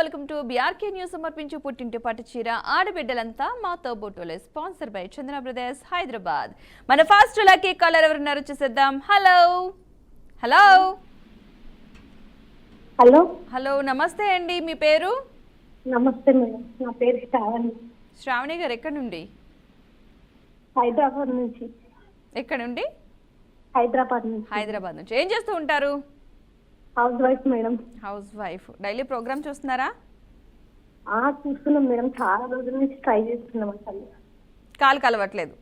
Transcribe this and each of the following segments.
Welcome to BRK news. సమర్పించు పుట్టింటి పట్టు చీర ఆడబిడ్డలంతా మా తోబుట్టులే. Sponsor by Chandana brothers Hyderabad. మన ఫస్ట్ లక్కీ కాలర్ ఎవరున్నారు చూసేద్దాం. హలో హలో హలో హలో నమస్తే అండి, మీ పేరు? నమస్తే మేడం, నా పేరు శ్రావణి. శ్రావణి గారు ఎక్కడి నుండి? హైదరాబాద్ నుంచి. ఎక్కడ నుండి? హైదరాబాద్ నుంచి. హైదరాబాద్ నుంచి. ఏం చేస్తూ ఉంటారు? Housewife madam. Housewife. Daily programme చూస్తున్నారా? చూస్తున్నాం మేడం, చాలా రోజుల నుంచి ట్రై చేస్తున్నాం. అసలు కాలు కలవట్లేదు.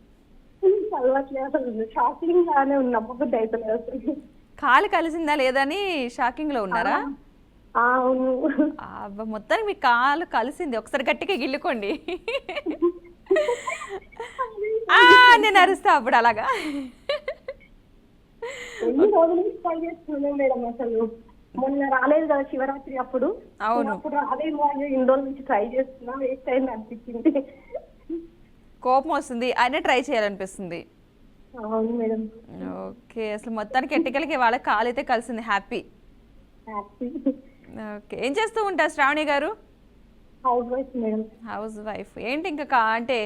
చదవట్లేదు, అసలు షాకింగ్ గానే ఉన్నాం. ఒక అయిపోలేదు అసలు. కాలు కలిసిందా లేదని షాకింగ్ లో ఉన్నారా? అవును. మొత్తానికి మీ కాలు కలిసింది. ఒకసారి గట్టిగా గిల్లుకోండి. నేను అరుస్తా అప్పుడు అలాగా. ఎన్ని రోజుల నుంచి ట్రై చేస్తున్నాం మేడం. అసలు మొన్న రాలేదు కదా శివరాత్రి అప్పుడు. అవును, అప్పుడు రాలేమో అని ఇన్ని రోజుల నుంచి ట్రై చేస్తున్నా, వేస్ట్ అయింది అనిపించింది. కోపం వస్తుంది, అయినా ట్రై చేయాలనిపిస్తుంది. అవును మేడం. ఓకే, అసలు మొత్తానికి ఎట్టికలకి వాళ్ళ కాలు అయితే కలిసింది. హ్యాపీ. ఓకే, ఏం చేస్తూ ఉంటారు శ్రావణి గారు? House wife madam. House wife. ఏంటి ఇంకా అంటే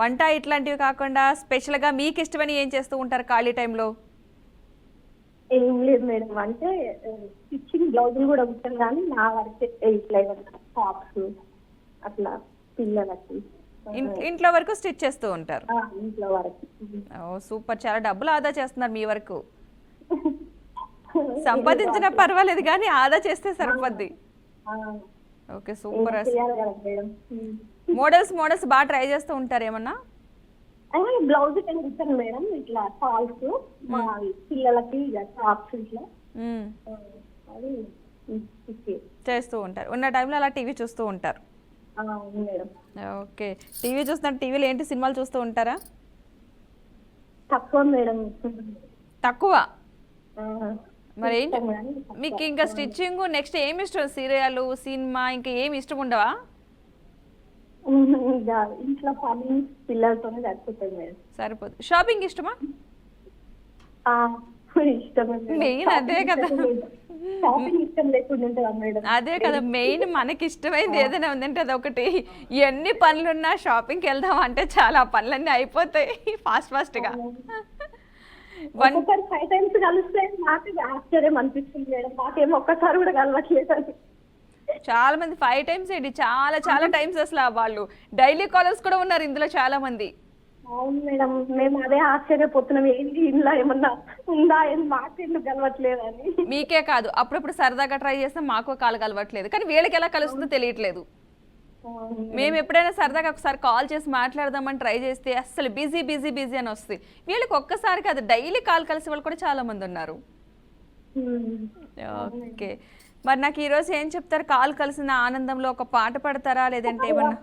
వంట ఇట్లాంటివి కాకుండా స్పెషల్గా మీకు ఇష్టమని ఏం చేస్తూ ఉంటారు ఖాళీ టైంలో? ఏం లేదు మేడం, అంటే స్టిచ్చింగ్ బ్లౌజులు కూడా కుట్టాను, కానీ నా వరకు ఇట్లా టాప్స్ అట్లా పిల్లలకి ఇంట్లో వరకు స్టిచ్ చేస్తూ ఉంటారు. ఇంట్లో వరకు. ఓ సూపర్, చాలా డబ్బులు ఆదా చేస్తున్నారు మీ వరకు. సంపాదించినా పర్వాలేదు కానీ ఆదా చేస్తే సరిపోద్ది. Okay super. మోడల్స్ బాగా ట్రై చేస్తూ ఉంటారు ఏమన్నా? బ్లౌజ్ కుట్టాను మేడం, ఇట్లా ఫాల్స్ మా పిల్లలకి టాప్స్ ఇట్లా అది చేస్తూ ఉంటారు. ఉన్న టైంలో అలా టీవీ చూస్తూ ఉంటారు. మేడం. ఓకే, టీవీ చూస్తున్నారు. టీవీలో ఏంటి సినిమాలు చూస్తూ ఉంటారా? తక్కువ మేడం. తక్కువ. మరి ఏంటి మీకు ఇంకా స్టిచ్చింగ్ నెక్స్ట్ ఏమి ఇష్టం? సీరియల్, సినిమా ఇంకా ఏమి ఇష్టం ఉండవా? ఇంట్లో పని పిల్లలతోనే సరిపోతుంది మేడం. సరిపోదు. షాపింగ్ ఇష్టమా? మెయిన్ అదే కదా. అదే కదా మెయిన్. మనకి ఇష్టమైంది ఏదైనా ఉందంటే అదొకటి. ఎన్ని పనులున్నా షాపింగ్కి వెళ్దాం అంటే చాలా పనులన్నీ అయిపోతాయి ఫాస్ట్ గా. 5 times కలిస్తే నాకు ఆశ్చర్యం అనిపిస్తుంది మేడం, నాకేమో ఒక్కసారి కూడా కలవట్లేదు. చాలా మంది 5 times ఏంటి, చాలా టైమ్స్. అసలు వాళ్ళు డైలీ కాలర్స్ కూడా ఉన్నారు ఇందులో చాలా మంది. అవును మేడం, మేము అదే ఆశ్చర్యపోతున్నాం, ఏంటి ఇంట్లో ఏమన్నా ఉందా, మాకెందుకు కలవట్లేదు అని. మీకే కాదు, అప్పుడప్పుడు సరదాగా ట్రై చేస్తే మాకు కాలు కలవట్లేదు, కానీ వీళ్ళకి ఎలా కలుస్తుందో తెలియట్లేదు. మేము ఎప్పుడైనా సరదాగా ఒకసారి కాల్ చేసి మాట్లాడదామని ట్రై చేస్తే అస్సలు బిజీ అని వస్తుంది. వీళ్ళకి ఒక్కసారి కాదు, డైలీ కాల్ కలిసే వాళ్ళు కూడా చాలా మంది ఉన్నారు. ఓకే, మరి నాకు ఈరోజు ఏం చెప్తారు? కాల్ కలిసిన ఆనందంలో ఒక పాట పడతారా, లేదంటే ఏమన్నా?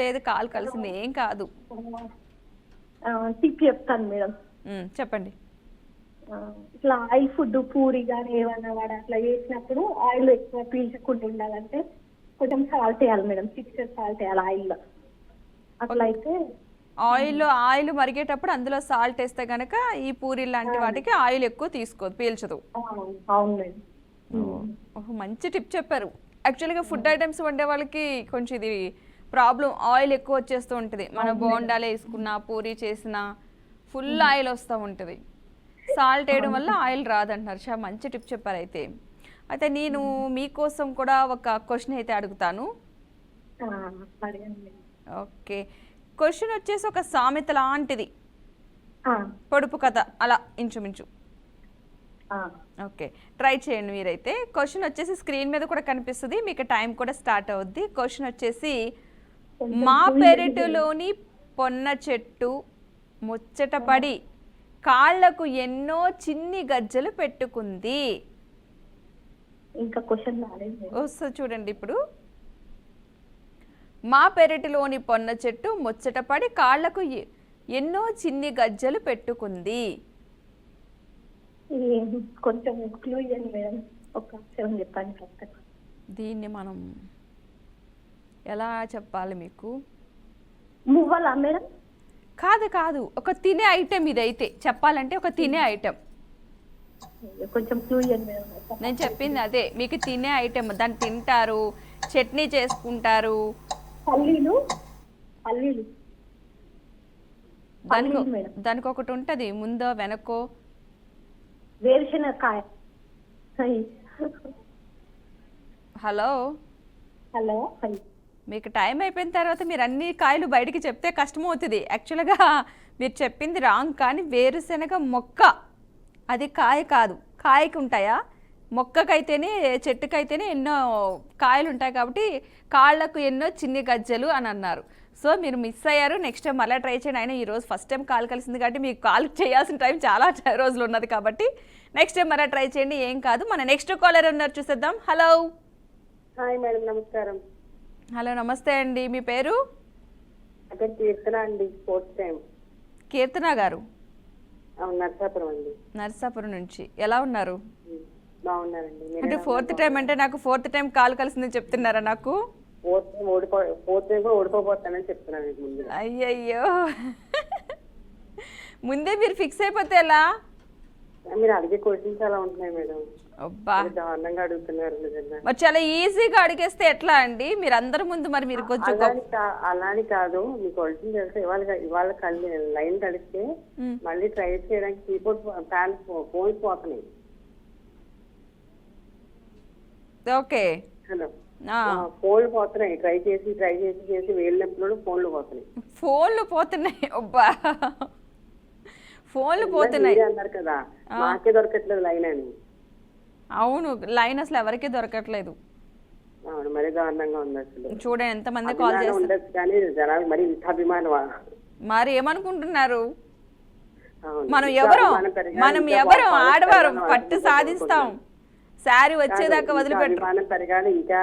లేదు కాల్ కలిసింది ఏం కాదు. చెప్తాను మేడం. చెప్పండి. ఇట్లా ఆయిల్ ఫుడ్, పూరి కానీ ఏమన్నా వాడు అట్లా చేసినప్పుడు ఆయిల్ ఎక్కువ పీల్చకుండా ఉండాలంటే కొంచెం సాల్ట్ వేయాలి మేడం. 6 సాల్ట్ వేయాలి ఆయిల్లో. అట్లా అయితే ఆయిల్ మరిగేటప్పుడు అందులో సాల్ట్ వేస్తే గనక ఈ పూరి లాంటి వాటికి ఆయిల్ ఎక్కువ తీసుకోదు, పీల్చదు. అవును మేడం. ఓహో, మంచి టిప్ చెప్పారు. యాక్చువల్గా ఫుడ్ ఐటమ్స్ వండే వాళ్ళకి కొంచెం ఇది ప్రాబ్లం, ఆయిల్ ఎక్కువ వచ్చేస్తూ ఉంటుంది. మన బోండాలు వేసుకున్నా, పూరి చేసినా ఫుల్ ఆయిల్ వస్తూ ఉంటుంది. సాల్ట్ వేయడం వల్ల ఆయిల్ రాదంటున్నారు. చాలా మంచి టిప్ చెప్పారు. అయితే నేను మీకోసం కూడా ఒక క్వశ్చన్ అయితే అడుగుతాను. ఓకే, క్వశ్చన్ వచ్చేసి ఒక సామెత లాంటిది, పొడుపు కథ అలా ఇంచుమించు. ఓకే, ట్రై చేయండి మీరైతే. క్వశ్చన్ వచ్చేసి స్క్రీన్ మీద కూడా కనిపిస్తుంది, మీకు టైం కూడా స్టార్ట్ అవుద్ది. క్వశ్చన్ వచ్చేసి, మా పెరటులోని పొన్న చెట్టు ముచ్చటపడి కాళ్లకు ఎన్నో చిన్ని గజ్జలు పెట్టుకుంది. ఇంకా క్వశ్చన్ వస్తుంది చూడండి ఇప్పుడు. మా పెరటిలోని పొన్న చెట్టు ముచ్చటపడి కాళ్లకు ఎన్నో చిన్ని గజ్జలు పెట్టుకుంది. కొంచెం క్లూ ఇవ్వండి మేడం, ఒక అక్షరం చెప్పండి. దీన్ని మనం ఎలా చెప్పాలి మీకు? మువ్వలా మేడం? కాదు, ఒక తినే ఐటెం. ఇదైతే చెప్పాలంటే ఒక తినే ఐటెం. కొంచెం క్లూ ఇవ్వండి మేడం. నేను చెప్పింది అదే, మీకు తినే ఐటెం, దాన్ని తింటారు, చట్నీ చేసుకుంటారు. పల్లీలు పల్లీలు దానికి పల్లీలు మేడం. దానికి ఒకటి ఉంటుంది ముందో వెనకో. వేరుశనగకాయ. Hello, hello. మీకు టైం అయిపోయిన తర్వాత మీరు అన్ని కాయలు బయటికి చెప్తే కష్టం అవుతుంది. యాక్చువల్గా మీరు చెప్పింది రాంగ్, కానీ వేరుశనగ మొక్క, అది కాయ కాదు. కాయకి ఉంటాయా, మొక్కకైతేనే చెట్టుకైతేనే ఎన్నో కాయలు ఉంటాయి, కాబట్టి కాళ్ళకు ఎన్నో చిన్ని గజ్జలు అని అన్నారు. సో మీరు మిస్ అయ్యారు. నెక్స్ట్ టైం మళ్ళీ ట్రై చేయండి. అయినా ఈరోజు ఫస్ట్ టైం కాల్ కలిసింది కాబట్టి మీకు కాల్ చేయాల్సిన టైం చాలా రోజులు ఉన్నది, కాబట్టి నెక్స్ట్ టైం మళ్ళీ ట్రై చేయండి, ఏం కాదు. మన నెక్స్ట్ కాలర్ ఉన్నారు, చూసేద్దాం. హలో. హాయ్ మేడం, నమస్కారం. హలో, నమస్తే అండి. మీ పేరు? అదే కీర్తన అండి, ఫోర్త్ టైం. కీర్తన గారు? అవును, నర్సాపురం అండి. నర్సాపురం నుంచి. ఎలా ఉన్నారు? బాగున్నారండి. అంటే ఫోర్త్ టైం అంటే నాకు ఫోర్త్ టైం కాల్ కలిసిందని చెప్తున్నారా? నాకు ఫోర్త్ టైం కూడా ఓడిపోతానని చెప్తున్నాను మీకు ముందు. అయ్యయ్యో, ముందే మీరు ఫిక్స్ అయిపోతే ఎలా? మీరు అడిగే క్వశ్చన్స్ అలా ఉంటున్నాయి మేడం. అబ్బా, దారుణంగా అడుగుతున్నారు నిజంగా. మరి చాలా ఈజీగా అడిగేస్తే ఎట్లా అండి? మీరు అందరి ముందు మరి మీరు కొంచెం అలాని కాదు, మీకు క్వశ్చన్ తెలిస్తే ఇవాళ లైన్ కలిస్తే మళ్ళీ ట్రై చేయడానికి కీబోర్డ్ ఫ్యాన్ ఫోన్స్ పోతున్నాయి. ఓకే. హలో, ఫోన్లు పోతున్నాయి. ట్రై చేసి వెళ్ళినప్పుడు ఫోన్లు పోతున్నాయి. ఫోన్లు పోతున్నాయి? అబ్బా, ఫోన్లు పోతున్నాయి అన్నారు కదా, మాకే దొరకట్లేదు లైన్ అని. అవును, లైన్ అసలు ఎవరికీ దొరకట్లేదు. అవును, మరి దారుణంగా ఉంది అసలు. చూడండి ఎంత మంది కాల్ చేస్తారు, కానీ జనాలు మరి ఇంత అభిమానం. మరి ఏమనుకుంటున్నారు? మనం ఎవరు ఆడవారు పట్టు సాధిస్తాం. శారీ వచ్చేదాకా వదిలిపెట్టు పెరగాలి, ఇంకా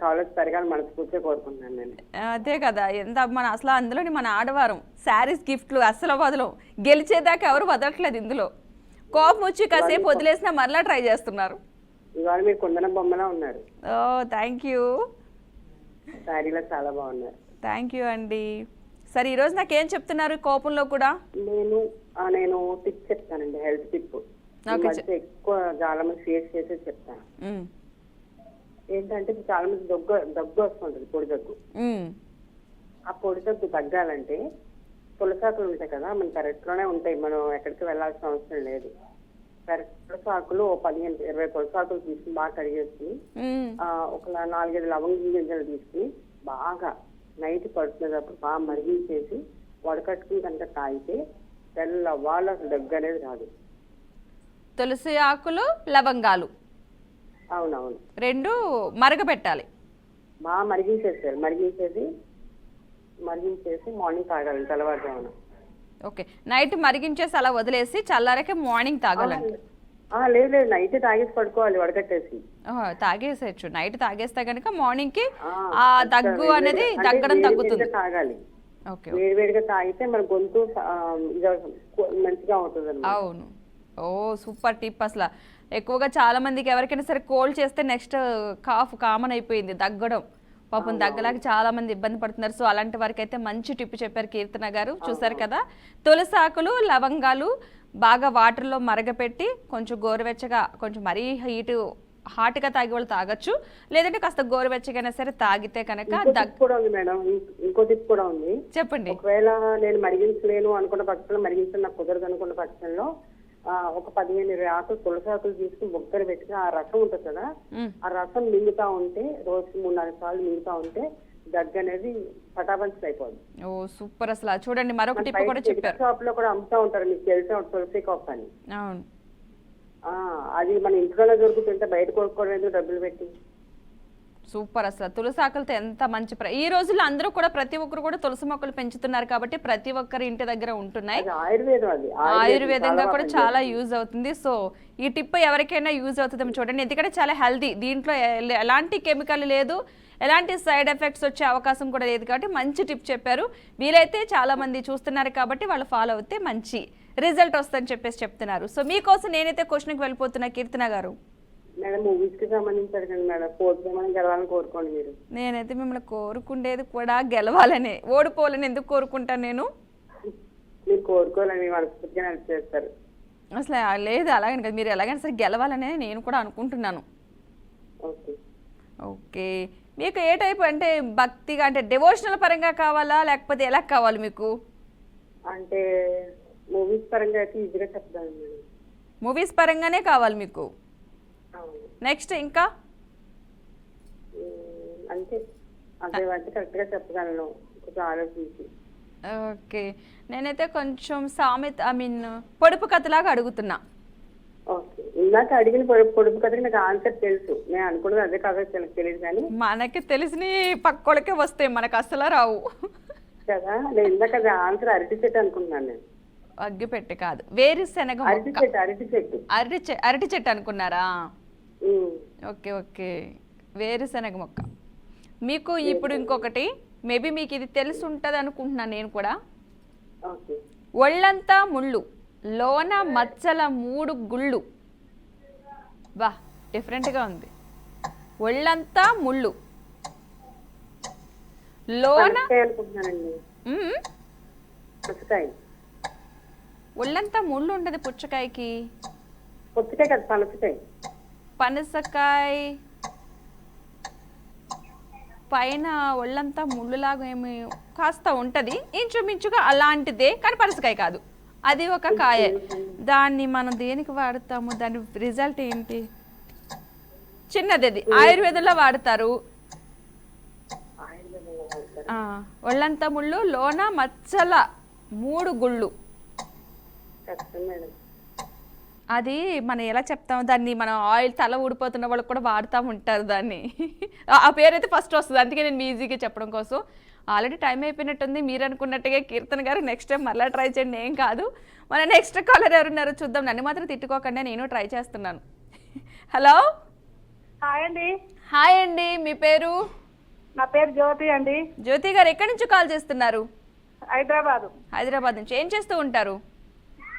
కాలేజ్ పెరగాలి మనస్ఫూర్తిగా కోరుకుంటున్నాను నేను. అదే కదా, ఎంత మన అసలు అందులోని మన ఆడవారం శారీస్ గిఫ్ట్లు అస్సలు వదలం. గెలిచేదాకా ఎవరు వదలట్లేదు ఇందులో. కోపం వచ్చి కాసేపు వదిలేసినా మరలా ట్రై చేస్తున్నారు. ఇవాళ మీరు కుందన బొమ్మలా ఉన్నారు. ఓ, థ్యాంక్ యూ. శారీలో చాలా బాగున్నారు. థ్యాంక్ యూ అండి. సరే, ఈరోజు నాకేం చెప్తున్నారు కోపంలో కూడా? నేను టిప్ చెప్తానండి, హెల్త్ టిప్. ఎక్కువ చాలా మంది ఫేస్ చేసేది చెప్తాను. ఏంటంటే ఇప్పుడు చాలా మంది దగ్గు వస్తుంటది, పొడి దగ్గు. ఆ పొడి దగ్గు తగ్గాలంటే తులసాకులు ఉంటాయి కదా, మన పెరట్లోనే ఉంటాయి, మనం ఎక్కడికి వెళ్ళాల్సిన అవసరం లేదు. తులసాకులు 15-20 తులసాకులు తీసుకుని బాగా కడిగేసుకుని ఒక 4-5 లవంగ గింజలు తీసుకుని బాగా నైట్ పడుకునేటప్పుడు బాగా మరిగించేసి వడకట్టుకుని కనుక తాగితే తెల్లవాళ్ళు అసలు దగ్గు అనేది రాదు. తులసి ఆకులు, లవంగాలు అవునవును రెండు మరగబెట్టాలి. బాగా మరిగించేసి మార్నింగ్ తాగాలి తెల్లవారుజామున. ఓకే, నైట్ మరిగించేసి అలా వదిలేసి చల్లారకే మార్నింగ్ తాగాలండి? లేదు, నైట్ తాగేసి పడుకోవాలి వడకట్టేసి. తాగేసేయచ్చు, నైట్ తాగేస్తే కనుక మార్నింగ్ కి ఆ దగ్గు అనేది దగ్గడం తగ్గుతుంది. తాగాలి, వేడివేడిగా తాగితే మన గొంతు మంచిగా అవుతుంది. అవును. ఓ, సూపర్ టిప్. అసలు ఎక్కువగా చాలా మందికి ఎవరికైనా సరే కోల్డ్ చేస్తే నెక్స్ట్ కాఫ్ కామన్ అయిపోయింది, దగ్గడం. పాపం దగ్గలాగా చాలా మంది ఇబ్బంది పడుతున్నారు. సో అలాంటి వారికి అయితే మంచి టిప్ చెప్పారు కీర్తన గారు. చూసారు కదా, తులసాకులు, లవంగాలు బాగా వాటర్లో మరగపెట్టి కొంచెం గోరువెచ్చగా, కొంచెం మరీ హాట్గా తాగే వాళ్ళు తాగొచ్చు, లేదంటే కాస్త గోరువెచ్చగైనా సరే తాగితే కనుక ఇంకో టిప్ కూడా ఉంది. చెప్పండి. ఒకవేళ నేను మరిగించలేను అనుకున్న పక్షంలో, మరిగించడం నాకు కుదరదు అనుకున్న పక్షంలో ఒక 15-20 ఆకులు తులసాకులు తీసుకుని బొగ్గలు పెట్టుకుని ఆ రసం ఉంటుంది కదా, ఆ రసం మింగుతా ఉంటే రోజుకి 3-4 సార్లు మింగుతా ఉంటే దగ్గు అనేది పటాపంచలు అయిపోద్ది. ఓ, సూపర్. అసలు చూడండి, మరొక టిప్ కూడా చెప్పారు. షాప్ లో కూడా అమ్ముతా ఉంటారు, మీకు తెలిసిన తులసి కాఫ్ అని. అవును, అది మన ఇంట్లోనే దొరుకుతుంటే బయట కొనుక్కోవడం డబ్బులు పెట్టి. సూపర్. అసలు తులసి ఆకులతో ఎంత మంచి ఈ రోజుల్లో అందరూ కూడా ప్రతి ఒక్కరు కూడా తులసి మొక్కలు పెంచుతున్నారు కాబట్టి ప్రతి ఒక్కరి ఇంటి దగ్గర ఉంటున్నాయి. ఆయుర్వేదంగా కూడా చాలా యూజ్ అవుతుంది. సో ఈ టిప్ ఎవరికైనా యూజ్ అవుతుందేమో చూడండి, ఎందుకంటే చాలా హెల్దీ. దీంట్లో ఎలాంటి కెమికల్ లేదు, ఎలాంటి సైడ్ ఎఫెక్ట్స్ వచ్చే అవకాశం కూడా లేదు, కాబట్టి మంచి టిప్ చెప్పారు. వీలైతే చాలా మంది చూస్తున్నారు కాబట్టి వాళ్ళు ఫాలో అవుతే మంచి రిజల్ట్ వస్తుందని చెప్పేసి చెప్తున్నారు. సో మీకోసం నేనైతే క్వశ్చన్కి వెళ్ళిపోతున్నా కీర్తన గారు. కోరుకోండి మీరు. నేనైతే మిమ్మల్ని కోరుకుండేది కూడా గెలవాలని, ఓడిపోవాలని ఎందుకు కోరుకుంటాను నేను? మీరు కోరుకోవాలని మనస్ఫూర్తిగా చేస్తారు. అసలు లేదు అలాగని కదా, మీరు ఎలాగైనా సరే గెలవాలనే నేను కూడా అనుకుంటున్నాను. ఓకే. ఓకే, మీకు ఏ టైప్ అంటే భక్తిగా అంటే డివోషనల్ పరంగా కావాలా లేకపోతే ఎలా కావాలి మీకు? అంటే మూవీస్ పరంగా అయితే ఈజీగా చెప్తాను మేడం. మూవీస్ పరంగానే కావాలి మీకు. అవును. నెక్స్ట్ ఇంకా అంతే, అదే అంటే కరెక్ట్గా చెప్పగలను కొంచెం ఆలోచించి. ఓకే, నేనైతే కొంచెం సామెత పొడుపు కథలాగా అడుగుతున్నా. ఓకే, ఇందాక అడిగిన పొడుపు కథకి నాకు ఆన్సర్ తెలుసు, నేను అనుకున్నది అదే కథ తెలియదు కానీ. మనకి తెలిసిన పక్కోళ్ళకే వస్తాయి, మనకు అసలు రావు కదా. నేను ఇందాక అది ఆన్సర్ అరటి చెట్టు అనుకున్నాను నేను. అగ్గిపెట్టె కాదు, వేరుశెనగ అరటి మొక్క. చెట్టు. అరటి చెట్టు అనుకున్నారా? ఉమ్. ఓకే ఓకే, వేరుశెనగ మొక్క. మీకు ఇప్పుడు ఇంకొకటి, మేబీ మీకు ఇది తెలిసి ఉంటుంది అనుకుంటున్నాను నేను కూడా. ఓకే. ఒళ్ళంతా ముళ్ళు, లోన మచ్చల 3 గుళ్ళు. బా డిఫరెంట్గా ఉంది. ఒళ్ళంతా ముళ్ళు, లోన పనసకాయ అనుకుంటున్నానండి. మ్మ్. పుచ్చకాయ. ఒళ్ళంతా ముళ్ళు ఉండదు పుచ్చకాయకి. పుచ్చకాయ కదా, పనసకాయ. పనసకాయ పైన ఒళ్ళంతా ముళ్ళులాగా ఏమి కాస్త ఉంటుంది, ఇంచుమించుగా అలాంటిదే, కానీ పనసకాయ కాదు. అది ఒక కాయ. దాన్ని మనం దేనికి వాడతాము, దాని రిజల్ట్ ఏంటి? చిన్నది, అది ఆయుర్వేదంలో వాడతారు. ఒళ్ళంతా ముళ్ళు, లోన మచ్చల 3 గుళ్ళు. కష్టం మేడం. అది మనం ఎలా చెప్తాము దాన్ని, మనం ఆయిల్ తల ఊడిపోతున్న వాళ్ళు కూడా వాడుతూ ఉంటారు దాన్ని. ఆ పేరు అయితే ఫస్ట్ వస్తుంది, అందుకే నేను మీ ఈజీగా చెప్పడం కోసం. ఆల్రెడీ టైం అయిపోయినట్టుంది, మీరు అనుకున్నట్టుగా కీర్తన గారు. నెక్స్ట్ టైం మళ్ళీ ట్రై చేయండి, ఏం కాదు. మన నెక్స్ట్ కాలర్ ఎవరున్నారో చూద్దాం. నన్ను మాత్రం తిట్టుకోకుండా, నేను ట్రై చేస్తున్నాను. హలో. హాయ్ అండి. హాయ్ అండి, మీ పేరు? నా పేరు జ్యోతి అండి. జ్యోతి గారు ఎక్కడి నుంచి కాల్ చేస్తున్నారు? హైదరాబాద్ నుంచి. ఏం చేస్తూ ఉంటారు?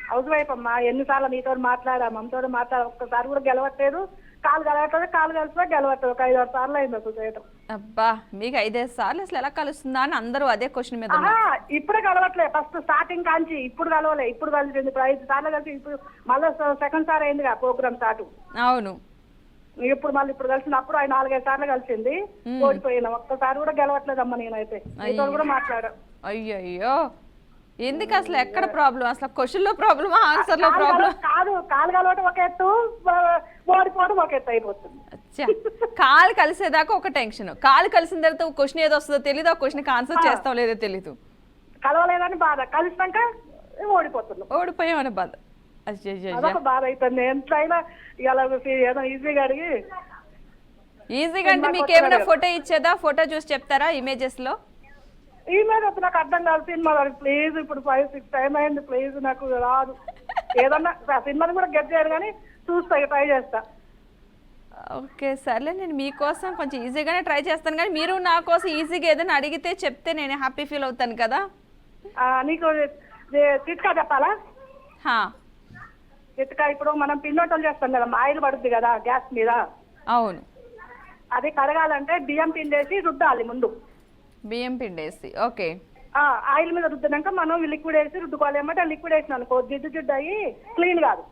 హౌస్ వైఫ్ అమ్మా. ఎన్నిసార్లు నీతో మాట్లాడా, మమ్మతో మాట్లాడా, ఒక్కసారి కూడా గెలవట్లేదు. కాలు కలిసినా గెలవట్లేదు. ఒక 5-6 సార్లు అయింది అసలు చేయటం. అబ్బా, మీకు 5-5 సార్లు అసలు ఎలా కలుస్తుందా అని అందరూ అదే క్వశ్చన్ మీద ఉన్నారు. ఇప్పుడే కలవట్లే, ఫస్ట్ స్టార్టింగ్ కాంచి ఇప్పుడు కలవలే. ఇప్పుడు కలిసింది, ఇప్పుడు 5 సార్లు కలిసి, ఇప్పుడు మళ్ళీ సెకండ్ సార్ అయింది ప్రోగ్రామ్ స్టార్ట్. అవును, ఇప్పుడు మళ్ళీ ఇప్పుడు కలిసినప్పుడు 4-5 సార్లు కలిసింది, ఓడిపోయినా. ఒక్కసారి కూడా గెలవట్లేదమ్మా నేనైతే. నీతో కూడా మాట్లాడా. అయ్యో, ఎందుకు అసలు ఎక్కడ ప్రాబ్లం? అసలు క్వశ్చన్ లో ప్రాబ్లమా, ఆన్సర్ లో ప్రాబ్లం? కాదు, కాలు కలవటం ఒక ఎత్తు, ఓడిపోవడం ఒక ఎత్తు అయిపోతుంది. కాలు కలిసేదాకా ఒక టెన్షన్, కాలు కలిసిన తర్వాత క్వశ్చన్ ఏదో వస్తుందో తెలియదు, ఆ క్వశ్చన్ కి చేస్తాం లేదో తెలీదు. కలవలేదని బాధ, కలిసినాక ఓడిపోతున్నాం, ఓడిపోయామని బాధ. అదొక బాధ అవుతుంది. ఎంతైనా ఇలా ఏదో ఈజీగా అడిగి. ఈజీగా అంటే మీకు ఏమైనా ఫోటో ఇచ్చేదా? ఫోటో చూసి చెప్తారా ఇమేజెస్ లో? ఈమెయిల్ వద్దు, నాకు అర్థం కాదు సినిమా. ప్లీజ్, ఇప్పుడు 5-6 టైం అయింది, ప్లీజ్ నాకు రాదు. ఏదన్నా సినిమాని కూడా గెట్ చేయరు కానీ చూస్తా, ట్రై చేస్తా. ఓకే సర్లే, నేను మీకోసం కొంచెం ఈజీగానే ట్రై చేస్తాను, కానీ మీరు నా కోసం ఈజీగా ఏదైనా అడిగితే చెప్తే నేను హ్యాపీ ఫీల్ అవుతాను కదా. నీకు చిట్కా చెప్పాలా? చిట్కా ఇప్పుడు మనం పిండోటలు చేస్తాం కదా, ఆయిల్ పడుతుంది కదా గ్యాస్ మీద. అవును. అది కడగాలంటే బియ్యం పిండేసి రుద్దాలి ముందు. బియ్యం పిండేసి, ఓకే. ఆయిల్ మీద రుద్దినాక మనం లిక్విడ్ వేసి రుద్దుకోవాలి. ఏమంటే లిక్విడ్ వేసిన అనుకో జిడ్డు అయ్యి క్లీన్ కాదు.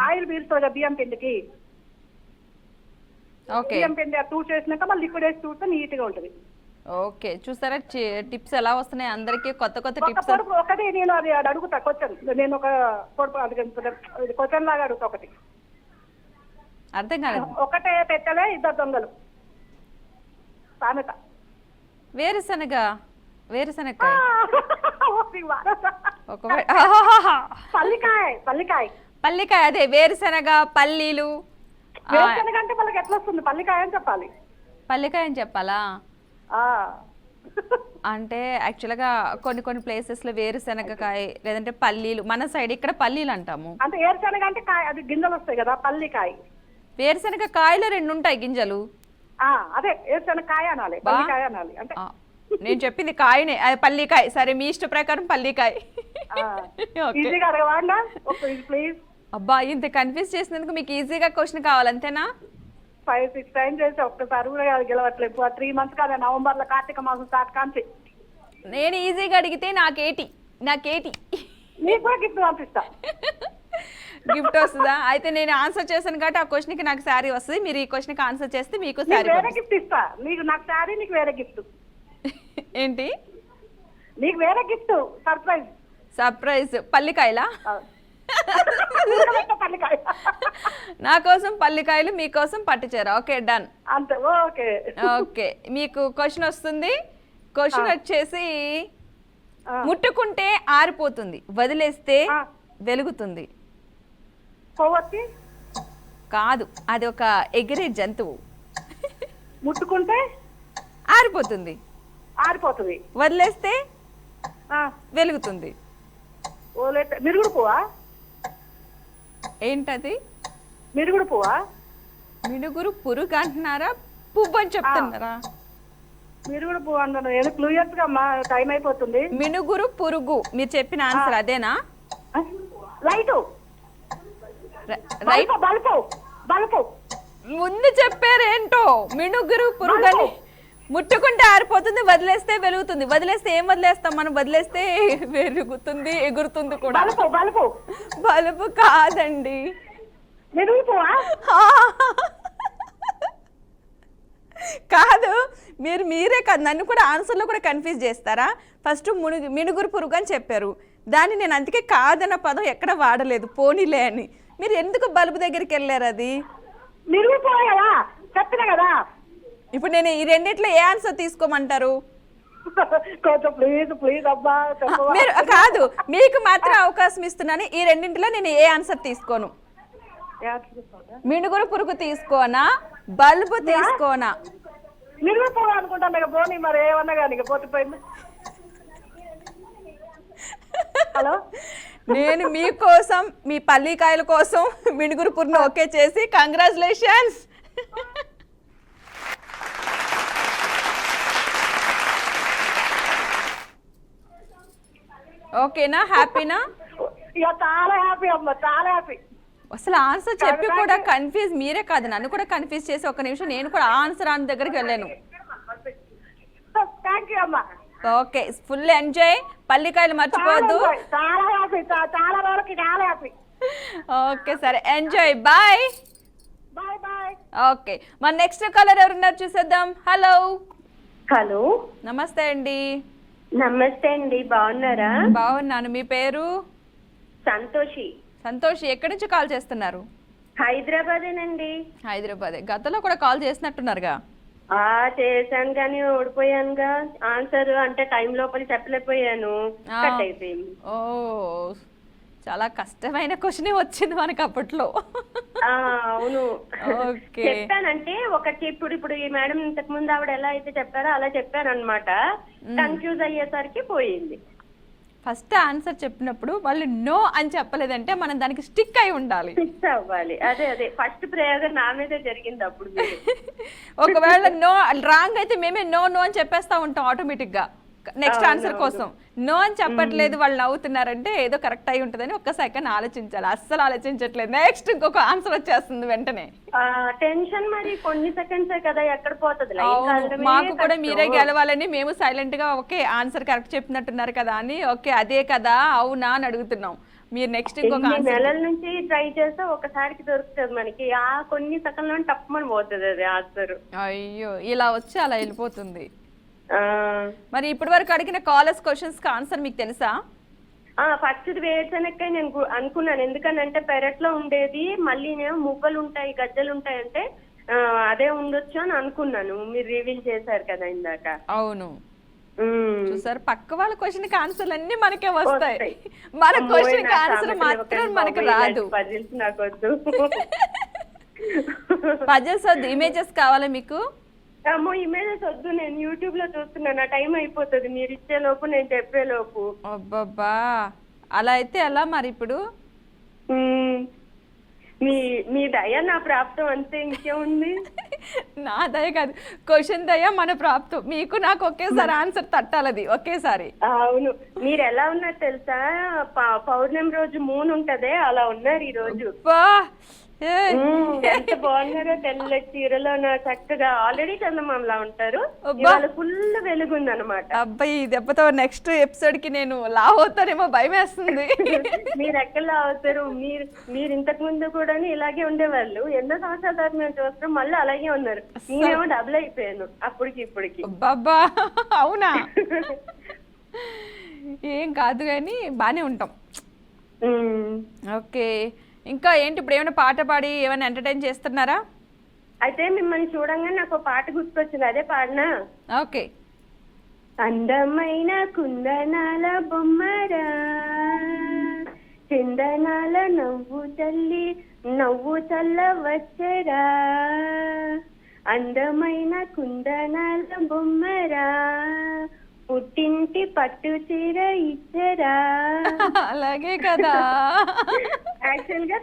ఆయిల్ పీలుస్తుంది కదా బియ్యం పిండికి. బియ్యం పిండి చేసినాక మళ్ళీ లిక్విడ్ వేసి చూస్తే నీట్ గా ఉంటుంది. ఓకే, చూసారా టిప్స్ ఎలా వస్తున్నాయి అందరికి, కొత్త కొత్త టిప్స్. ఒకటి నేను అది అడుగుతా క్వశ్చన్, నేను ఒక క్వశ్చన్ లాగా అడుగుతా. ఒకటి అర్థం కాలేదు. ఒకటే పెట్టలే 2 దొంగలు సామెత. వేరుశనగకాయ, పల్లికాయ, అదే వేరుశనగ, పల్లీలు. వేరుశనగ అంటే వాళ్ళకి ఎట్లా వస్తుంది? పల్లికాయ అని చెప్పాలి. పల్లికాయ అని చెప్పాలా? అంటే యాక్చువల్గా కొన్ని ప్లేసెస్ లో వేరుశనగకాయ లేదంటే పల్లీలు, మన సైడ్ ఇక్కడ పల్లీలు అంటాము. అంటే వేరుశనగ అంటే అది గింజలు వస్తాయి కదా, పల్లికాయ. వేరుశనగ కాయలో 2 ఉంటాయి గింజలు. అదే వేరుశనగకాయ అనాలి, పల్లికాయ అనాలి. అంటే నేను చెప్పింది కాయనే, అది పల్లికాయ. సరే, మీ ఇష్ట ప్రకారం పల్లికాయ. ప్లీజ్. అబ్బా, ఇంత కన్ఫ్యూజ్ చేసినందుకు మీకు ఈజీగా క్వశ్చన్ కావాలంతేనా? 5-6 టైం చేసి ఒక్కసారి కూడా గెలవట్లేదు. 3 months కదా, నవంబర్ లో కార్తీక మాసం స్టార్ట్ కాంచి. నేను ఈజీగా అడిగితే నాకేటి నీకు కూడా గిఫ్ట్ పంపిస్తా. గిఫ్ట్ వస్తుందా? అయితే నేను ఆన్సర్ చేశాను కాబట్టి ఆ క్వశ్చన్కి నాకు శారీ వస్తుంది. మీరు ఈ క్వశ్చన్కి ఆన్సర్ చేస్తే మీకు నీకు శారీ వేరే గిఫ్ట్ ఇస్తా. నీకు నాకు శారీ, నీకు వేరే గిఫ్ట్. ఏంటి నీకు వేరే గిఫ్ట్ సర్ప్రైజ్. సర్ప్రైజ్? పల్లికాయలా? పల్లికాయ. నా కోసం పల్లికాయలు, మీకోసం పట్టుచీర. Okay, done. అంతే. ఓకే ఓకే, మీకు క్వశ్చన్ వస్తుంది. క్వశ్చన్ వచ్చేసి ముట్టుకుంటే ఆరిపోతుంది, వదిలేస్తే వెలుగుతుంది. కొవ్వొత్తి? కాదు, అది ఒక ఎగిరే జంతువు. ముట్టుకుంటే ఆరిపోతుంది, ఆరిపోతుంది, వదిలేస్తే వెలుగుతుంది. మిరుగుడు పువ్వా? ఏంటది? మిరుగుడు పువ్వా? మినుగురు పురుగు అంటున్నారా, పువ్వు అని చెప్తున్నారా? మిరుగుడు పువ్వు అన్నాను. ఏదో క్లూయర్స్ గా అమ్మా, టైం అయిపోతుంది. మినుగురు పురుగు, మీరు చెప్పిన ఆన్సర్ అదేనా? లైటు. రైట్. బల్బు. బల్బు ముందు చెప్పారేంటో. మినుగురు పురుగు అని. ముట్టుకుంటే ఆరిపోతుంది, వదిలేస్తే వెలుగుతుంది. వదిలేస్తే ఏం వదిలేస్తాం మనం? వదిలేస్తే వెలుగుతుంది, ఎగురుతుంది కూడా. బల్బు. బల్బు. బలుపు కాదండి. మిరుగుడు పువ్వా? కాదు, మీరే కాదు, నన్ను కూడా ఆన్సర్లో కూడా కన్ఫ్యూజ్ చేస్తారా? ఫస్ట్ మినుగురు పురుగు అని చెప్పారు, దాన్ని నేను అందుకే కాదన్న పదం ఎక్కడ వాడలేదు, పోనీలే అని. మీరు ఎందుకు బల్బు దగ్గరికి వెళ్ళారు? అది మిరుగుడు పువ్వా కదా, చెప్పిన కదా. ఇప్పుడు నేను ఈ రెండిట్లో ఏ ఆన్సర్ తీసుకోమంటారు? కొంచెం ప్లీజ్ ప్లీజ్ అబ్బా. మీరు కాదు, మీకు మాత్రం అవకాశం ఇస్తున్నాను. ఈ రెండింటిలో నేను ఏ ఆన్సర్ తీసుకోను. మినుగురు పురుగు తీసుకోనా, బల్బు తీసుకోనా? మిరుగుడు పువ్వు అనుకుంటాను. ఇక పోనీ, మరి ఏమన్నా కానీ ఇక పోతిపోయింది. హలో, నేను మీకోసం, మీ పల్లికాయల కోసం మినుగురు పురుగును ఓకే చేసి కంగ్రాచులేషన్స్. ఓకేనా? హ్యాపీనా? ఇక చాలా హ్యాపీ అమ్మ, చాలా హ్యాపీ. అసలు ఆన్సర్ చెప్పి కూడా కన్ఫ్యూజ్ మీరే కాదు, నన్ను కూడా కన్ఫ్యూజ్ చేసి ఒక నిమిషం నేను కూడా ఆన్సర్ అని దగ్గరికి వెళ్ళాను. థ్యాంక్ యూ అమ్మా. Okay, full enjoy. పల్లికాయలు మర్చిపోవద్దు. చాలా హ్యాపీ, చాలా వరకు చాలా హ్యాపీ. ఓకే సరే, enjoy. Bye bye bye. Okay, మన నెక్స్ట్ కాలర్ ఎవరున్నారు చూసేద్దాం. హలో. హలో, నమస్తే అండి. నమస్తే అండి, బాగున్నారా? బాగున్నాను. మీ పేరు? సంతోషి. సంతోష్, ఎక్కడి నుంచి కాల్ చేస్తున్నారు? హైదరాబాదేనండి. హైదరాబాద్. గతంలో కూడా కాల్ చేసినట్టున్నారుగా? చేశాను కానీ ఓడిపోయానుగా. ఆన్సర్ అంటే టైం లోపల చెప్పలేకపోయాను, కట్ అయిపోయింది. ఓ, చాలా కష్టమైన క్వశ్చన్ వచ్చింది మనకి అప్పట్లో. అవును, ఓకే. చెప్పానంటే ఇప్పుడు ఈ మేడం ఇంతకు ముందు ఆవిడ ఎలా అయితే చెప్పారో అలా చెప్పాను అనమాట. కన్ఫ్యూజ్ అయ్యేసరికి పోయింది. ఫస్ట్ ఆన్సర్ చెప్పినప్పుడు వాళ్ళు నో అని చెప్పలేదంటే మనం దానికి స్టిక్ అయి ఉండాలి, ఫిక్స్ అవ్వాలి. అదే ఫస్ట్ ప్రయోగం నా మీదే జరిగింది అప్పుడు. ఒకవేళ నో రాంగ్ అయితే మేమే నో నో అని చెప్పేస్తా ఉంటాం ఆటోమేటిక్ గా నెక్స్ట్ ఆన్సర్ కోసం. నో అని చెప్పట్లేదు, వాళ్ళు నవ్వుతున్నారంటే ఏదో కరెక్ట్ అయి ఉంటుందని ఒక్క సెకండ్ ఆలోచించాలి. అస్సలు ఆలోచించట్లేదు, నెక్స్ట్ ఇంకొక ఆన్సర్ వచ్చేస్తుంది వెంటనే. టెన్షన్ మరి కొన్ని సెకండ్సే కదా, ఎక్కడ పోతుంది. మాకు కూడా మీరే గెలవాలని మేము సైలెంట్ గా ఓకే ఆన్సర్ కరెక్ట్ చెప్పినట్టున్నారు కదా అని ఓకే అదే కదా అవునా అని అడుగుతున్నాం. మీరు నెక్స్ట్ ఇంకొక నెలల నుంచి ట్రై చేస్తే ఒకసారికి దొరుకుతుంది మనకి. ఆ కొన్ని సెకండ్లో తప్పమని పోతుంది అది ఆన్సర్. అయ్యో, ఇలా వచ్చి అలా వెళ్ళిపోతుంది. మరి ఇప్పటి వరకు అడిగిన కాలర్స్ క్వశ్చన్స్ కి ఆన్సర్ మీకు తెలుసా? ఫస్ట్ వేరుశనక్కాయ నేను అనుకున్నాను, ఎందుకనంటే పెరట్లో ఉండేది, మళ్ళీ మువ్వలు ఉంటాయి గజ్జలు ఉంటాయి అంటే అదే ఉండొచ్చు అని అనుకున్నాను. మీరు రివీల్ చేశారు కదా ఇందాక. అవును, చూసారు, పక్క వాళ్ళ క్వశ్చన్ కి ఆన్సర్లు అన్ని మనకే వస్తాయి, మన క్వశ్చన్ కి ఆన్సర్ మాత్రం మనకు రాదు. పజిల్స్ నాకు వద్దు. పజిల్స్ వద్దు, ఇమేజెస్ కావాలా మీకు? అమ్మో, ఇమేజెస్ వద్దు, నేను యూట్యూబ్ లో చూస్తున్నాను. నా టైం అయిపోతుంది మీరు ఇచ్చే లోపు, నేను చెప్పే లోపు. అబ్బబ్బా, అలా అయితే ఎలా మరి? ఇప్పుడు మీ దయ నా ప్రాప్తం అంతే, ఇంకేముంది. నా దయ కాదు, క్వశ్చన్ దయ మన ప్రాప్తం. మీకు నాకు ఒకేసారి ఆన్సర్ తట్టాలది ఒకేసారి. అవును, మీరు ఎలా ఉన్నారు తెలుసా? పౌర్ణమి రోజు మూన్ ఉంటదే, అలా ఉన్నారు ఈ రోజు. ఎంత బాగున్నారో తెల్ల చీరలో చక్కగా ఆల్రెడీ చందమామలా ఉంటారు. అబ్బా. ఇవాళ ఫుల్ వెలుగుంది అనమాట. అబ్బాయి ఈ దెబ్బతో నెక్స్ట్ ఎపిసోడ్ కి నేను లావ్ అవుతానేమో భయం వేస్తుంది. మీరు ఎక్కడ అవుతారు? మీరు ఇంతకు ముందు కూడా ఇలాగే ఉండేవాళ్ళు. ఎన్నో సంవత్సరాల తర్వాత మేము చూస్తాం, మళ్ళీ అలాగే ఉన్నారు. నేనేమో డబుల్ అయిపోయాను అప్పటికి ఇప్పటికి. బాబా అవునా? ఏం కాదు కానీ బానే ఉంటాం. ఓకే, ఇంకా ఏంటి ఇప్పుడు ఏమైనా పాట పాడి ఏమైనా ఎంటర్టైన్ చేస్తున్నారా? అయితే మిమ్మల్ని చూడంగానే నాకు ఒక పాట గుర్తొచ్చింది, అదే పాడినా. ఓకే. అందమైన కుందనాల బొమ్మరా, చందనాల నవ్వు చల్ల వచ్చరా, అందమైన కుందనాల బొమ్మరా, పుట్టింటి పట్టు చీర ఇచ్చరా. అలాగే కదా. యాక్చువల్ గా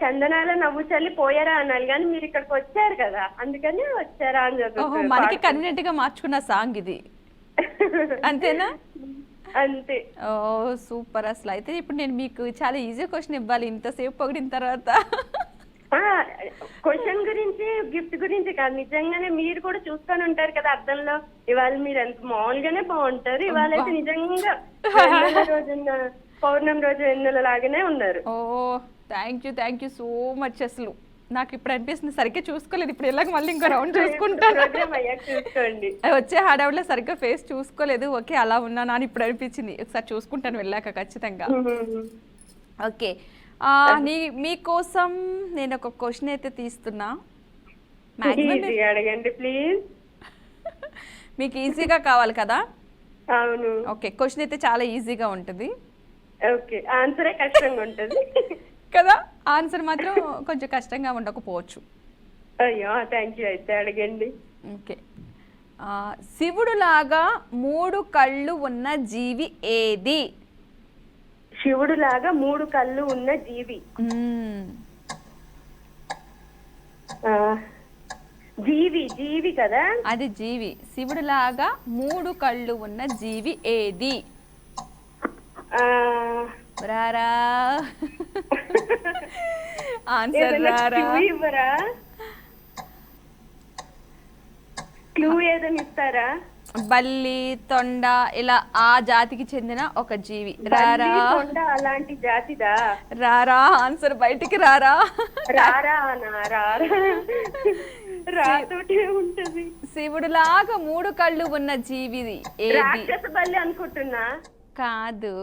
చందనాల నవ్వు చల్లి పోయారా అనాలి, కానీ మీరు ఇక్కడికి వచ్చారు కదా, అందుకని వచ్చారా అని ఓహో, మనకి కన్వీనియంట్ గా మార్చుకున్న సాంగ్ ఇది, అంతేనా? అంతే. ఓ సూపర్. అసలు అయితే ఇప్పుడు నేను మీకు చాలా ఈజీ క్వశ్చన్ ఇవ్వాలి ఇంతసేపు పొగిడిన తర్వాత. క్వశ్చన్ గురించి గిఫ్ట్ గురించి కాదు, నిజంగానే మీరు కూడా చూసుకొని ఉంటారు కదా అద్దంలో. ఇవాళ మీరు ఎంత మామూలుగానే బాగుంటారు, ఇవాళ అయితే నిజంగా రోజున పౌర్ణమి రోజు ఎన్నెల లాగానే ఉన్నారు. ఓ థ్యాంక్ యూ సో మచ్. అసలు నాకు ఇప్పుడు అనిపిస్తుంది సరిగ్గా చూసుకోలేదు, ఇప్పుడు ఇలాగ మళ్ళీ ఇంకో రౌండ్ చూసుకుంటాను. ప్రోగ్రామ్ అయ్యాక చూసుకోండి. వచ్చే హడావుడిలో సరిగ్గా ఫేస్ చూసుకోలేదు. ఓకే అలా ఉన్నాను అని ఇప్పుడు అనిపించింది, ఒకసారి చూసుకుంటాను వెళ్ళాక ఖచ్చితంగా. ఓకే, మీకోసం నేను ఒక క్వశ్చన్ అయితే తీస్తున్నా. ఈజీగా అడగండి ప్లీజ్. మీకు ఈజీగా కావాలి కదా? అవును. ఓకే, క్వశ్చన్ అయితే చాలా ఈజీగా ఉంటుంది. ఓకే, ఆన్సరే కష్టంగా ఉంటుంది కదా, ఆన్సర్ మాత్రం కొంచెం కష్టంగా ఉండకపోవచ్చు. అయ్యో థ్యాంక్ యూ. అయితే అడగండి. ఓకే, శివుడు లాగా 3 కళ్ళు ఉన్న జీవి ఏది? శివుడు లాగా 3 కళ్ళు ఉన్న జీవి. జీవి కదా అది జీవి. శివుడు లాగా 3 కళ్ళు ఉన్న జీవి ఏది? రారా ఆన్సర్ రారా? క్లూ ఏదని ఇస్తారా? బల్లి, తొండ ఇలా ఆ జాతికి చెందిన ఒక జీవి. రారా? అలాంటి జాతిదా? రారా ఆన్సర్ బయటికి రారా? రాతోటే ఉంటది. శివుడు లాగా 3 కళ్ళు ఉన్న జీవి ఏది? రాక్షస బల్లి అనుకుంటున్నా. కాదు,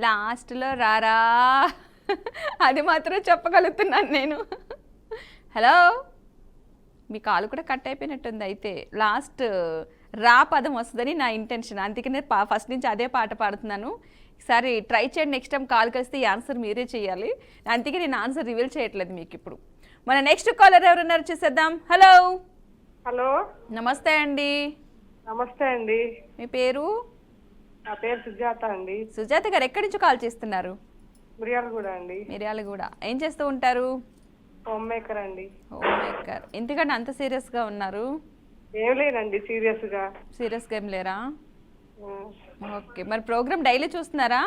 లాస్ట్ లో రారా అది మాత్రం చెప్పగలుగుతున్నాను నేను. హలో, మీ కాలు కూడా కట్ అయిపోయినట్టుంది. అయితే లాస్ట్ రా పదం వస్తుందని నా ఇంటెన్షన్, అందుకనే ఫస్ట్ నుంచి అదే పాట పాడుతున్నాను. ఈసారి ట్రై చేయండి, నెక్స్ట్ టైం కాల్ కలిస్తే ఈ ఆన్సర్ మీరే చేయాలి. అందుకే నేను ఆన్సర్ రివీల్ చేయట్లేదు మీకు. ఇప్పుడు మన నెక్స్ట్ కాలర్ ఎవరున్నారు చూసేద్దాం. హలో. హలో, నమస్తే అండి. నమస్తే అండి. మీ పేరు? నా పేరు సుజాత అండి. సుజాత గారు ఎక్కడి నుంచి కాల్ చేస్తున్నారు? మిర్యాలగూడ అండి. మిర్యాలగూడ. ఏం చేస్తూ ఉంటారు? హోమ్ మేకర్ అండి. Home maker. ఎందుకంటే అంత సీరియస్ గా ఉన్నారు? ఏం లేదండి, సీరియస్ గా ఏం లేరా? ఓకే, మరి ప్రోగ్రామ్ డైలీ చూస్తున్నారా?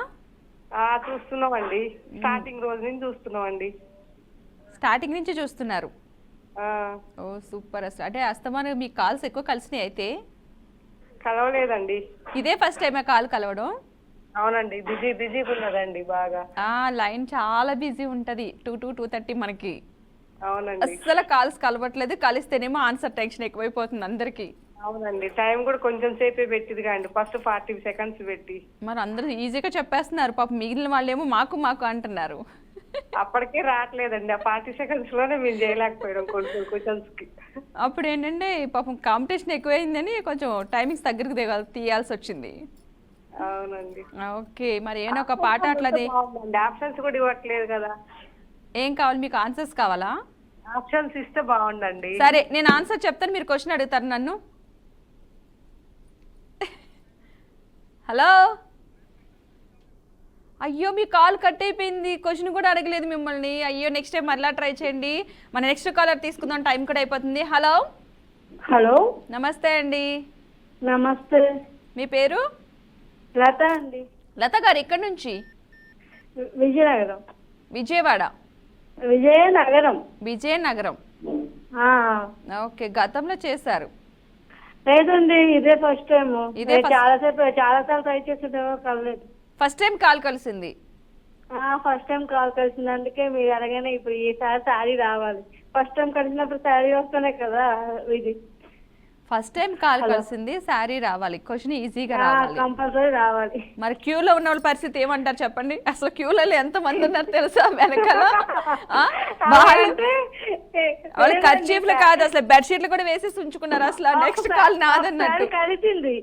చూస్తున్నామండి, స్టార్టింగ్ రోజు నుంచి చూస్తున్నామండి. స్టార్టింగ్ నుంచి చూస్తున్నారు? ఓ సూపర్. అసలు అంటే అస్తమాను మీ కాల్స్ ఎక్కువ కలిసినాయి అయితే? కలవలేదండి, ఇదే ఫస్ట్ టైం కాల్ కలవడం? అవునండి, బిజీగా ఉన్నదండి బాగా. లైన్ చాలా బిజీ ఉంటది 2 to 2:30 మనకి. అవునండి, అస్సలు కాల్స్ కలవట్లేదు, కలిస్తేనేమో ఆన్సర్ టెన్షన్ ఎక్కువైపోతుంది అందరికి. అవునండి, టైం కూడా కొంచెం సేపే పెట్టింది కానీ ఫస్ట్ 40 seconds పెట్టి. మరి అందరూ ఈజీగా చెప్పేస్తున్నారు, పాపం మిగిలిన వాళ్ళేమో మాకు అంటున్నారు. అప్పటికే రావట్లేదండి, ఆ 40 seconds లోనే మేము చేయలేకపోయాం కొంచెం క్వశ్చన్స్ కి. అప్పుడు ఏంటంటే పాపం కాంపిటీషన్ ఎక్కువైందని కొంచెం టైమింగ్స్ దగ్గరికి తీయాల్సి వచ్చింది. అవునండి. ఓకే, మరి ఏమైనా ఒక పాట అట్లదే. ఆప్షన్స్ కూడా ఇవ్వట్లేదు కదా. ఏం కావాలి మీకు? ఆన్సర్స్ కావాలా? ఆప్షన్స్ ఇస్తే బాగుండండి. సరే, నేను ఆన్సర్ చెప్తాను, మీరు క్వశ్చన్ అడుగుతారు నన్ను. హలో. అయ్యో, మీ కాల్ కట్ అయిపోయింది, క్వశ్చన్ కూడా అడగలేదు మిమ్మల్ని. అయ్యో, నెక్స్ట్ టైం మళ్ళీ ట్రై చేయండి. మన నెక్స్ట్ కాలర్ తీసుకుందాం, టైం కూడా అయిపోతుంది. హలో. హలో, నమస్తే అండి. నమస్తే. మీ పేరు? లత అండి. లత గారు ఎక్కడి నుంచి? విజయనగరం. విజయవాడ. విజయనగరం. విజయనగరం. ఆ, ఓకే, గతంలో చేశారు. లేదండి ఇదే ఫస్ట్ టైం. ఇదే first- చాలా సార్లు ట్రై చేసేదో కలలేదు. ఫస్ట్ టైం కాల్ కలిసింది. ఫస్ట్ టైం కాల్ కలిసింది, అందుకే మీరు అడగానే ఇప్పుడు ఈసారి శారీ రావాలి. ఫస్ట్ టైం కలిసినప్పుడు శారీ వస్తేనే కదా ఇది. ఫస్ట్ టైం కాల్ కలిసింది, శారీ రావాలి, క్వశ్చన్ ఈజీగా రావాలి. కంపల్సరీ రావాలి. మరి క్యూలో ఉన్న వాళ్ళ పరిస్థితి ఏమంటారు చెప్పండి? అసలు క్యూలలో ఎంత మంది ఉన్నారు తెలుసా వెనకాల? ఆ? వాళ్ళు కర్చీఫ్లు కాదు, అసలు బెడ్షీట్లు కూడా వేసి ఉంచుకున్నారు. అసలు నెక్స్ట్ కాల్ నాదన్నట్టు. కలిసింది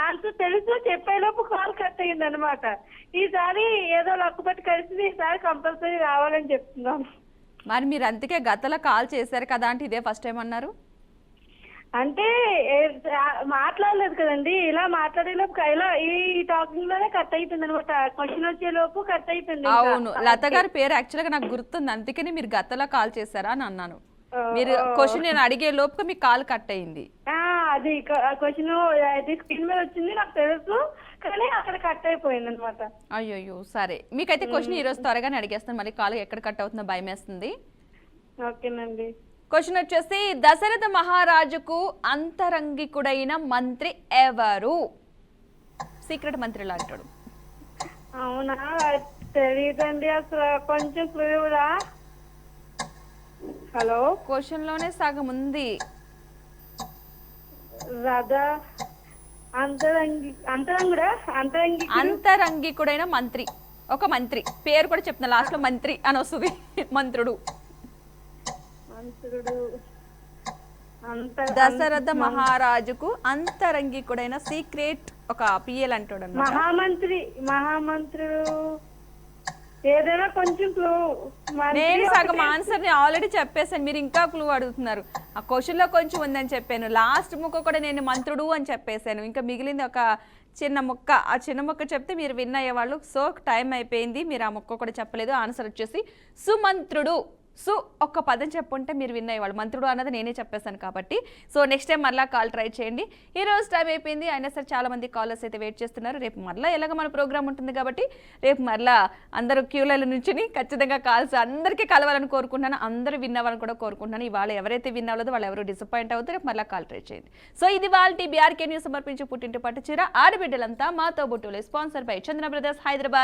ఆన్సర్ తెలుసు, చెప్పేలోపు కాల్ కట్ అయింది అనమాట. ఈసారి ఏదో లక్కు పెట్టి కలిసింది, ఈసారి కంపల్సరీ రావాలని చెప్తున్నాను. మరి మీరు అందుకే గతంలో కాల్ చేశారు కదా అంటే ఇదే ఫస్ట్ టైం అన్నారు. అంటే మాట్లాడలేదు కదండి, ఇలా మాట్లాడేలోపు ఇలా ఈ టాకింగ్ లోనే కట్ అయిపోయింది అనమాట. క్వశ్చన్ వచ్చే లోపు కట్ అయిపోయింది. అవును, లత గారి పేరు యాక్చువల్ గా నాకు గుర్తుంది, అందుకని మీరు గతంలో కాల్ చేశారా అని అన్నాను. మీరు క్వశ్చన్ నేను అడిగే లోపు మీ కాల్ కట్ అయింది. అది క్వశ్చన్ స్క్రీన్ మీద వచ్చింది నాకు తెలుసు, కానీ అక్కడ కట్ అయిపోయింది అనమాట. అయ్యో సరే, మీకైతే క్వశ్చన్ ఈ రోజు త్వరగానే అడిగేస్తాను, మళ్ళీ కాల్ ఎక్కడ కట్ అవుతుందో భయం వేస్తుంది. ఓకేనండి. క్వశ్చన్ వచ్చేసి, దశరథ మహారాజుకు అంతరంగికుడైన మంత్రి ఎవరు? సీక్రెట్ మంత్రిలా అంటాడు. అవునా, తెలియదండి అసలు, కొంచెం క్లూరా. హలో, క్వశ్చన్ లోనే సగం ఉంది. రాధా అంతరంగికుడైన మంత్రి, ఒక మంత్రి పేరు కూడా చెప్తున్నా, లాస్ట్ లో మంత్రి అని వస్తుంది. మంత్రుడు. దశరథ మహారాజుకు అంతరంగికుడైన సీక్రెట్ ఒక పిఎల్ అంటాడు అన్నమాట. మహామంత్రుడు ఏదైనా కొంచెం క్లూ. నేను సగం ఆన్సర్ ని ఆల్రెడీ చెప్పేసాను, మీరు ఇంకా క్లూ అడుగుతున్నారు. ఆ క్వశ్చన్ లో కొంచెం ఉందని చెప్పాను, లాస్ట్ ముక్క కూడా నేను మంత్రుడు అని చెప్పేశాను, ఇంకా మిగిలింది ఒక చిన్న ముక్క. ఆ చిన్న ముక్క చెప్తే మీరు విన్ అయ్యేవాళ్ళు. సో టైం అయిపోయింది, మీరు ఆ ముక్క కూడా చెప్పలేదు. ఆన్సర్ వచ్చేసి సుమంత్రుడు. సో ఒక్క పదం చెప్పుంటే మీరు విన్ అయ్యేవాళ్ళు. మంత్రుడు అన్నది నేనే చెప్పేశాను కాబట్టి. సో నెక్స్ట్ టైం మళ్ళీ కాల్ ట్రై చేయండి. ఈ రోజు టైం అయిపోయింది, అయినా సరే చాలా మంది కాలర్స్ అయితే వెయిట్ చేస్తున్నారు. రేపు మళ్ళీ ఎలాగ మన ప్రోగ్రామ్ ఉంటుంది కాబట్టి రేపు మళ్ళీ అందరూ క్యూలలో నుంచి ఖచ్చితంగా కాల్స్ అందరికీ కలవాలని కోరుకుంటున్నాను, అందరూ విన్ అవ్వాలని కూడా కోరుకుంటున్నాను. ఇవాళ ఎవరైతే విన్ అవ్వలేదో వాళ్ళు ఎవరు డిసప్పాయింట్ అవుతారు. రేపు మళ్ళీ కాల్ ట్రై చేయండి. సో ఇది వాళ్ళ బీఆర్కే న్యూస్ సమర్పించి పుట్టింటి పట్టు చీర ఆడబిడ్డలంతా మాతో బుట్టులే, sponsor by Chandra brothers, Hyderabad.